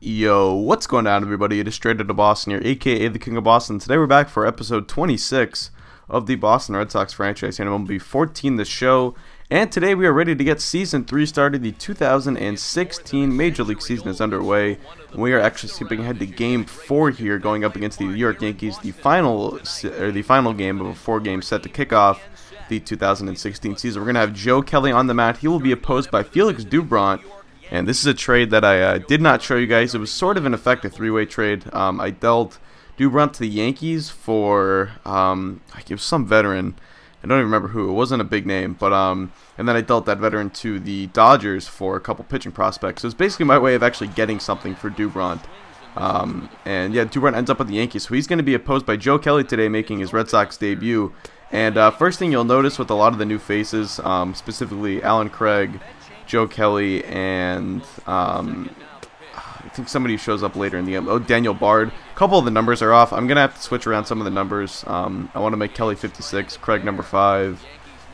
Yo, what's going on, everybody? It is Straight Outta Boston here, aka the King of Boston. Today we're back for episode 26 of the Boston Red Sox franchise here on MLB 14, the show. And today we are ready to get Season 3 started. The 2016 Major League season is underway. We are actually skipping ahead to Game 4 here, going up against the New York Yankees, the final game of a 4-game set to kick off the 2016 season. We're going to have Joe Kelly on the mat. He will be opposed by Felix Doubront. And this is a trade that I did not show you guys. It was sort of in effect a three-way trade. I dealt Doubront to the Yankees for it was some veteran. I don't even remember who. It wasn't a big name, but and then I dealt that veteran to the Dodgers for a couple pitching prospects. So it's basically my way of actually getting something for Doubront. And yeah, Doubront ends up with the Yankees. So he's going to be opposed by Joe Kelly today, making his Red Sox debut. And first thing you'll notice with a lot of the new faces, specifically Alan Craig, Joe Kelly, and I think somebody shows up later in the game. Oh, Daniel Bard. A couple of the numbers are off. I'm going to have to switch around some of the numbers. I want to make Kelly 56, Craig number 5.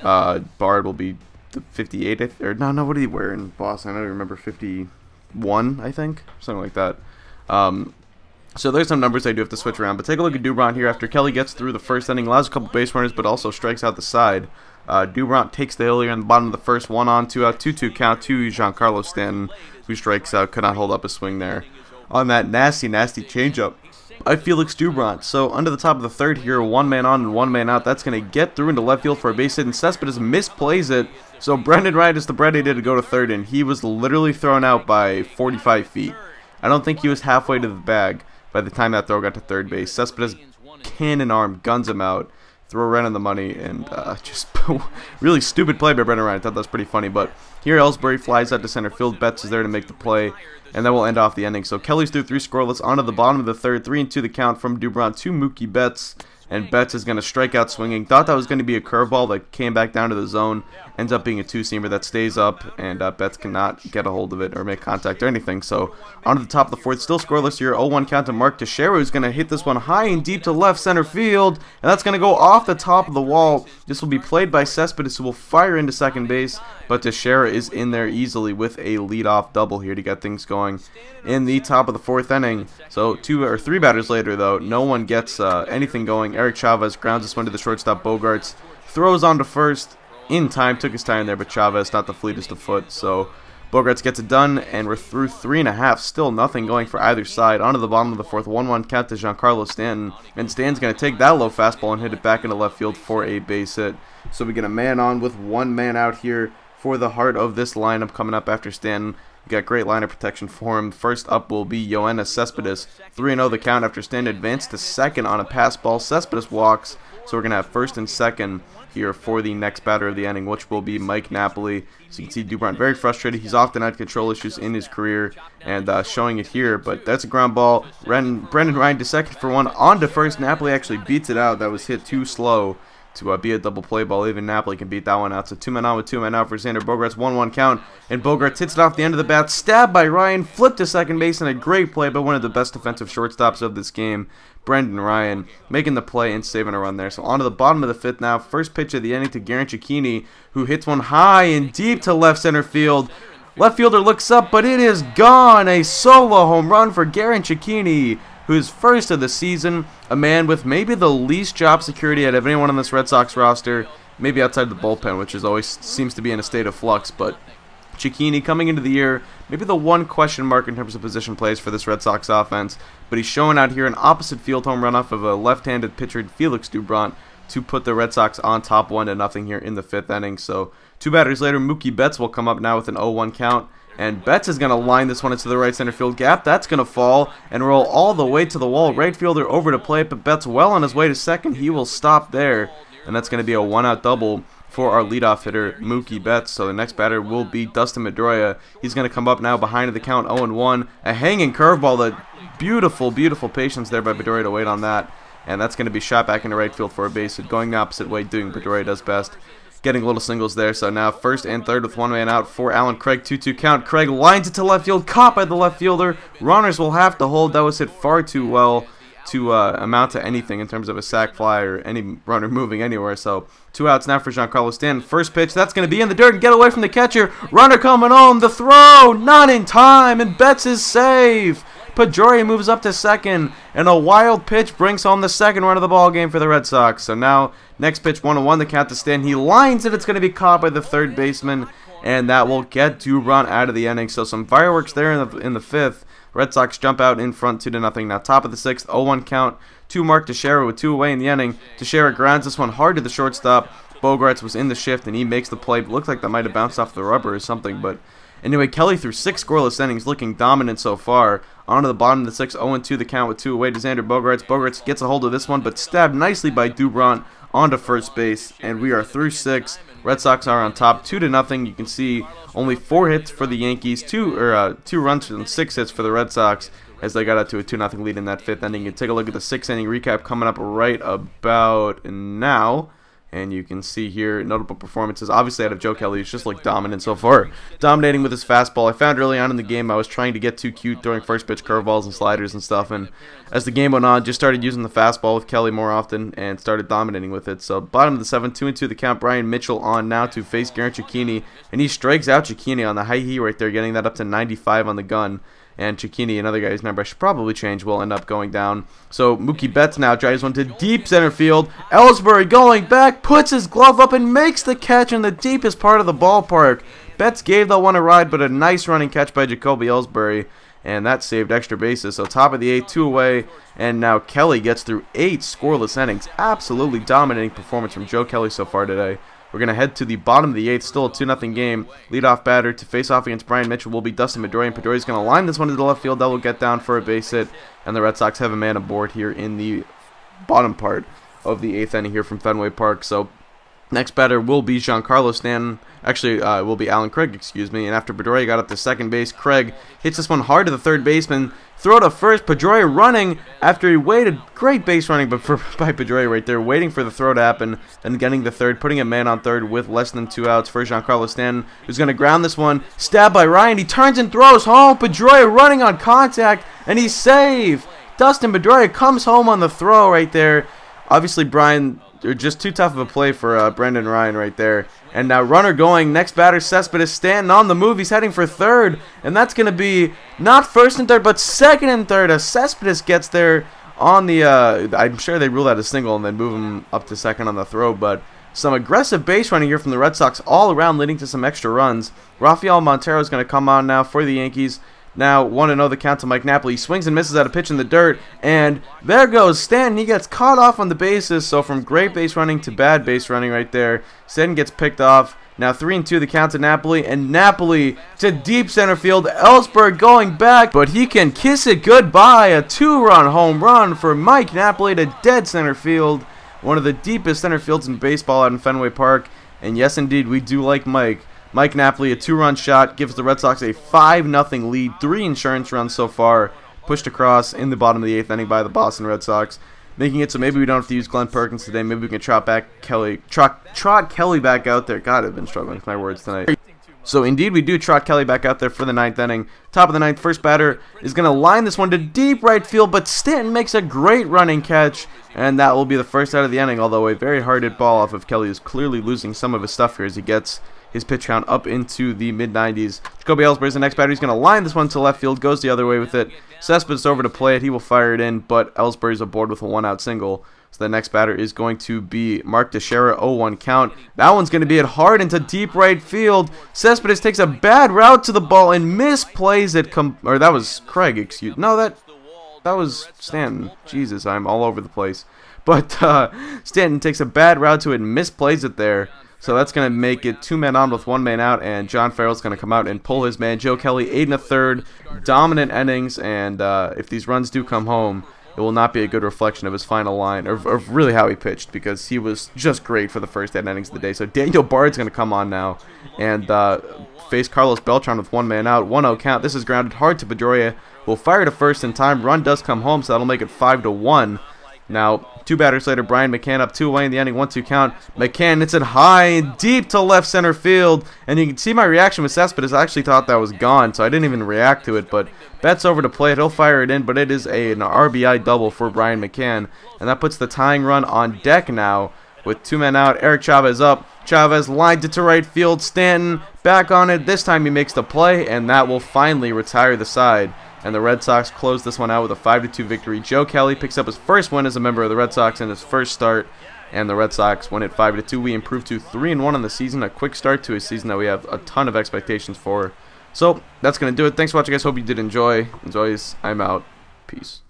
Bard will be the 58. Or no, what did he wear in Boston? I don't remember. 51, I think. Something like that. So there's some numbers I do have to switch around. But take a look at Doubront here. After Kelly gets through the first inning, allows a couple base runners, but also strikes out the side. Doubront takes the hill here in the bottom of the first, 1 on, 2 out, 2-2 count to Giancarlo Stanton, who strikes out, could not hold up a swing there on that nasty changeup by Felix Doubront. So under the top of the third here, 1 man on and 1 man out. That's going to get through into left field for a base hit, and Cespedes misplays it. So Brendan Wright is the bread he did to go to third, and he was literally thrown out by 45 feet. I don't think he was halfway to the bag by the time that throw got to third base. Cespedes cannon arm guns him out. Throw right on the money, and just really stupid play by Brendan Wright. I thought that was pretty funny, but here Ellsbury flies out to center field. Betts is there to make the play, and then we'll end off the inning. So Kelly's through 3 scoreless onto the bottom of the third, 3-2 the count from Doubront to Mookie Betts, and Betts is going to strike out swinging. Thought that was going to be a curveball that came back down to the zone. Ends up being a 2-seamer that stays up, and Betts cannot get a hold of it or make contact or anything. So onto the top of the fourth, still scoreless here. 0-1 count to Mark Teixeira, who's going to hit this one high and deep to left center field, and that's going to go off the top of the wall. This will be played by Cespedes, who will fire into second base, but Teixeira is in there easily with a leadoff double here to get things going in the top of the fourth inning. So 2 or 3 batters later, though, no one gets anything going. Eric Chavez grounds this one to the shortstop. Bogarts throws on to first in time, took his time there, but Chavez not the fleetest of foot. So Bogarts gets it done, and we're through 3.5. Still nothing going for either side. Onto the bottom of the fourth, 1-1 count to Giancarlo Stanton, and Stanton's going to take that low fastball and hit it back into left field for a base hit. So we get a man on with 1 man out here for the heart of this lineup coming up after Stanton. We got great line of protection for him. First up will be Yoenis Cespedes. 3-0 the count after Stanton advanced to second on a pass ball. Cespedes walks, so we're going to have first and second here for the next batter of the inning, which will be Mike Napoli. So you can see Doubront very frustrated. He's often had control issues in his career, and showing it here. But that's a ground ball. Brendan Ryan to second for 1. On to first. Napoli actually beats it out. That was hit too slow to be a double play ball. Even Napoli can beat that one out. So 2 men on with 2 men out for Xander Bogaerts. 1-1 count, and Bogaerts hits it off the end of the bat. Stabbed by Ryan. Flipped to second base, and a great play by one of the best defensive shortstops of this game, Brendan Ryan, making the play and saving a run there. So on to the bottom of the 5th now. First pitch of the inning to Garen Cecchini, who hits one high and deep to left center field. Left fielder looks up, but it is gone. A solo home run for Garen Cecchini, who's first of the season. A man with maybe the least job security out of anyone on this Red Sox roster, maybe outside the bullpen, which is always seems to be in a state of flux. But Cecchini coming into the year, maybe the one question mark in terms of position plays for this Red Sox offense, but he's showing out here an opposite field home run off of a left-handed pitcher, Felix Doubront, to put the Red Sox on top 1-0 here in the 5th inning. So 2 batters later, Mookie Betts will come up now with an 0-1 count, and Betts is going to line this one into the right center field gap. That's going to fall and roll all the way to the wall. Right fielder over to play it, but Betts well on his way to second. He will stop there, and that's going to be a 1-out double for our leadoff hitter, Mookie Betts. So the next batter will be Dustin Pedroia. He's going to come up now behind the count, 0-1. A hanging curveball, that beautiful patience there by Pedroia to wait on that. And that's going to be shot back into right field for a base hit, going the opposite way, doing Pedroia does best. Getting little singles there. So now first and third with 1 man out for Alan Craig. 2-2 count. Craig lines it to left field, caught by the left fielder. Runners will have to hold. That was hit far too well to amount to anything in terms of a sac fly or any runner moving anywhere. So 2 outs now for Giancarlo Stanton. First pitch, that's going to be in the dirt and get away from the catcher. Runner coming home. The throw, not in time, and Betts' save. Pedroia moves up to second, and a wild pitch brings home the second run of the ball game for the Red Sox. So now, next pitch, 1-1, the count to Stanton. He lines it. It's going to be caught by the third baseman, and that will get Dubron out of the inning. So some fireworks there in the fifth. Red Sox jump out in front 2-0. Now top of the sixth, 0-1 count to Mark Teixeira with 2 away in the inning. Teixeira grounds this one hard to the shortstop. Bogarts was in the shift, and he makes the play. Looked like that might have bounced off the rubber or something, but anyway, Kelly threw 6 scoreless innings, looking dominant so far. On to the bottom of the sixth, 0-2 the count with 2 away to Xander Bogaerts. Bogaerts gets a hold of this one, but stabbed nicely by Dubron onto first base, and we are through 6. Red Sox are on top, 2-0. You can see only 4 hits for the Yankees, 2 runs and 6 hits for the Red Sox as they got out to a 2-0 lead in that 5th inning. You can take a look at the 6th inning recap coming up right about now. And you can see here notable performances, obviously out of Joe Kelly, who's just looked dominant so far. Dominating with his fastball. I found early on in the game I was trying to get too cute throwing first pitch curveballs and sliders and stuff. And as the game went on, just started using the fastball with Kelly more often and started dominating with it. So bottom of the 7th, 2-2 the count. Brian Mitchell on now to face Garrett Cicchini. And he strikes out Cicchini on the high heat right there, getting that up to 95 on the gun. And Cicchini, another guy whose number I should probably change, will end up going down. So Mookie Betts now drives one to deep center field. Ellsbury going back, puts his glove up and makes the catch in the deepest part of the ballpark. Betts gave that one a ride, but a nice running catch by Jacoby Ellsbury, and that saved extra bases. So top of the 8th, 2 away, and now Kelly gets through 8 scoreless innings. Absolutely dominating performance from Joe Kelly so far today. We're going to head to the bottom of the 8th, still a 2-0 game. Leadoff batter to face off against Brian Mitchell will be Dustin Pedroia, and Pedroia is going to line this one to the left field. That will get down for a base hit, and the Red Sox have a man aboard here in the bottom part of the 8th inning here from Fenway Park. So next batter will be Giancarlo Stanton. Actually, will be Alan Craig, excuse me. And after Pedroia got up to second base, Craig hits this one hard to the third baseman. Throw to first. Pedroia running after he waited. Great base running by Pedroia right there, waiting for the throw to happen, then getting the third, putting a man on third with less than 2 outs for Giancarlo Stanton, who's going to ground this one. Stabbed by Ryan. He turns and throws home. Pedroia running on contact, and he's safe. Dustin Pedroia comes home on the throw right there. Obviously, Brian, just too tough of a play for Brendan Ryan right there. And now runner going, next batter Cespedes. Stanton on the move, he's heading for third, and that's going to be not first and third, but second and third as Cespedes gets there on the, I'm sure they rule that a single and then move him up to second on the throw, but some aggressive base running here from the Red Sox all around, leading to some extra runs. Rafael Montero is going to come on now for the Yankees. Now 1-0 the count to Mike Napoli. He swings and misses at a pitch in the dirt, and there goes Stanton. He gets caught off on the bases, so from great base running to bad base running right there. Stanton gets picked off. Now 3-2 the count to Napoli, and Napoli to deep center field. Ellsbury going back, but he can kiss it goodbye. A 2-run home run for Mike Napoli to dead center field. One of the deepest center fields in baseball out in Fenway Park, and yes indeed, we do like Mike. Mike Napoli, a 2-run shot, gives the Red Sox a 5-0 lead. 3 insurance runs so far, pushed across in the bottom of the 8th inning by the Boston Red Sox, making it so maybe we don't have to use Glenn Perkins today. Maybe we can trot Kelly back out there. God, I've been struggling with my words tonight. So indeed, we do trot Kelly back out there for the 9th inning. Top of the 9th, first batter is going to line this one to deep right field, but Stanton makes a great running catch, and that will be the first out of the inning, although a very hard hit ball off of Kelly is clearly losing some of his stuff here as he gets his pitch count up into the mid-90s. Jacoby Ellsbury is the next batter. He's going to line this one to left field, goes the other way with it. Cespedes over to play it. He will fire it in, but Ellsbury's aboard with a 1-out single. So the next batter is going to be Mark Teixeira, 0-1 count. That one's going to be hit hard into deep right field. Cespedes takes a bad route to the ball and misplays it. Or that was Craig, excuse. No, that was Stanton. Jesus, I'm all over the place. But Stanton takes a bad route to it and misplays it there. So that's going to make it 2 men on with 1 man out, and John Farrell's going to come out and pull his man. Joe Kelly, 8 1/3, dominant innings, and if these runs do come home, it will not be a good reflection of his final line, or really how he pitched, because he was just great for the first 8 innings of the day. So Daniel Bard's going to come on now and face Carlos Beltran with 1 man out, 1-0 count. This is grounded hard to Pedroia. Will fire to first in time. Run does come home, so that'll make it 5-1. Now, 2 batters later, Brian McCann up 2 away in the inning, 1-2 count. McCann hits it high and deep to left center field, and you can see my reaction with Cespedes. I actually thought that was gone, so I didn't even react to it, but Betts over to play it. He'll fire it in, but it is an RBI double for Brian McCann, and that puts the tying run on deck now with 2 men out. Eric Chavez up. Chavez lined it to right field. Stanton back on it. This time he makes the play, and that will finally retire the side. and the Red Sox close this one out with a 5-2 victory. Joe Kelly picks up his first win as a member of the Red Sox in his first start, and the Red Sox win it 5-2. We improve to 3-1 on the season, a quick start to a season that we have a ton of expectations for. So that's going to do it. Thanks for watching, guys. Hope you did enjoy. As always, I'm out. Peace.